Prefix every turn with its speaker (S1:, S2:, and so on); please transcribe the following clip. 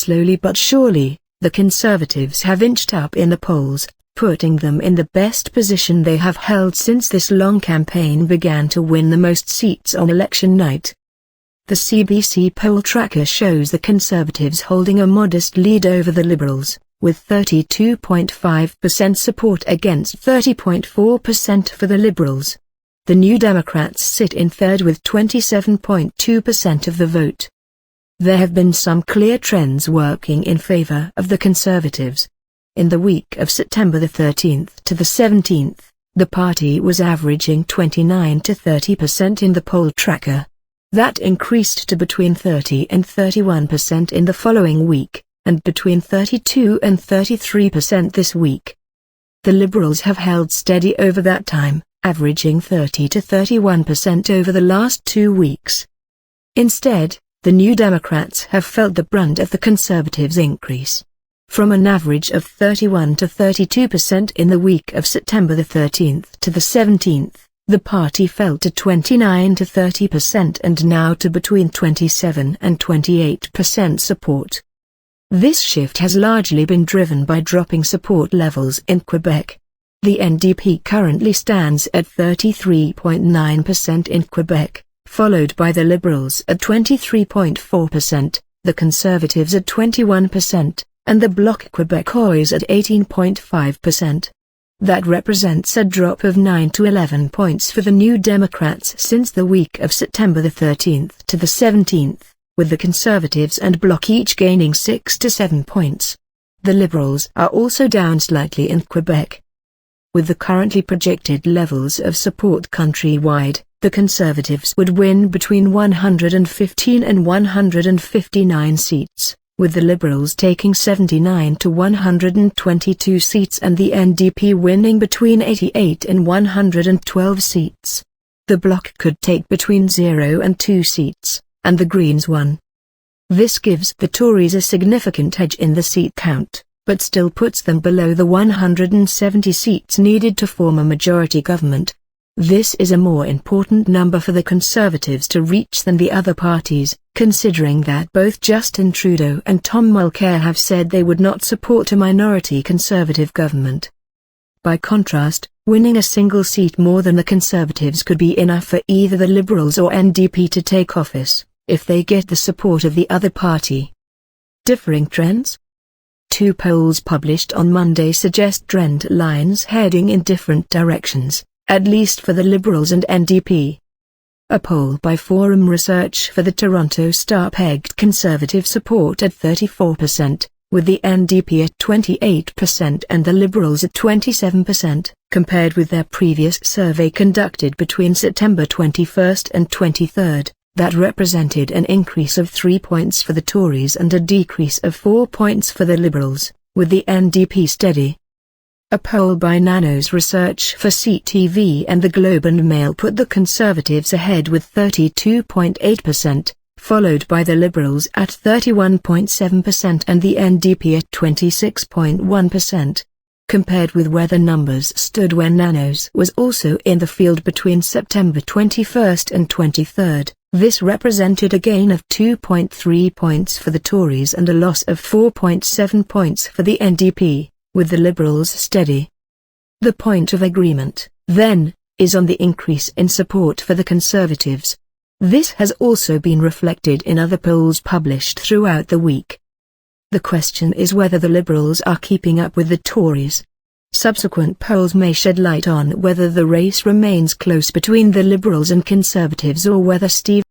S1: Slowly but surely, the Conservatives have inched up in the polls, putting them in the best position they have held since this long campaign began to win the most seats on election night. The CBC poll tracker shows the Conservatives holding a modest lead over the Liberals, with 32.5% support against 30.4% for the Liberals. The New Democrats sit in third with 27.2% of the vote. There have been some clear trends working in favor of the Conservatives. In the week of September the 13th to the 17th, the party was averaging 29 to 30% in the poll tracker. That increased to between 30 and 31% in the following week, and between 32 and 33% this week. The Liberals have held steady over that time, averaging 30 to 31% over the last 2 weeks. Instead, the New Democrats have felt the brunt of the Conservatives' increase. From an average of 31 to 32% in the week of September the 13th to the 17th, the party fell to 29 to 30% and now to between 27 and 28% support. This shift has largely been driven by dropping support levels in Quebec. The NDP currently stands at 33.9% in Quebec, followed by the Liberals at 23.4%, the Conservatives at 21%, and the Bloc Québécois at 18.5%. That represents a drop of 9 to 11 points for the New Democrats since the week of September the 13th to the 17th, with the Conservatives and Bloc each gaining 6 to 7 points. The Liberals are also down slightly in Quebec. With the currently projected levels of support countrywide, the Conservatives would win between 115 and 159 seats, with the Liberals taking 79 to 122 seats and the NDP winning between 88 and 112 seats. The Bloc could take between 0 and 2 seats, and the Greens 1. This gives the Tories a significant edge in the seat count, but still puts them below the 170 seats needed to form a majority government. This is a more important number for the Conservatives to reach than the other parties, considering that both Justin Trudeau and Tom Mulcair have said they would not support a minority Conservative government. By contrast, winning a single seat more than the Conservatives could be enough for either the Liberals or NDP to take office, if they get the support of the other party. Differing trends? 2 polls published on Monday suggest trend lines heading in different directions, at least for the Liberals and NDP. A poll by Forum Research for the Toronto Star pegged Conservative support at 34%, with the NDP at 28% and the Liberals at 27%, compared with their previous survey conducted between September 21st and 23rd, that represented an increase of 3 points for the Tories and a decrease of 4 points for the Liberals, with the NDP steady. A poll by Nanos Research for CTV and the Globe and Mail put the Conservatives ahead with 32.8%, followed by the Liberals at 31.7% and the NDP at 26.1%. Compared with where the numbers stood when Nanos was also in the field between September 21st and 23rd, this represented a gain of 2.3 points for the Tories and a loss of 4.7 points for the NDP, with the Liberals steady. The point of agreement, then, is on the increase in support for the Conservatives. This has also been reflected in other polls published throughout the week. The question is whether the Liberals are keeping up with the Tories. Subsequent polls may shed light on whether the race remains close between the Liberals and Conservatives or whether Steve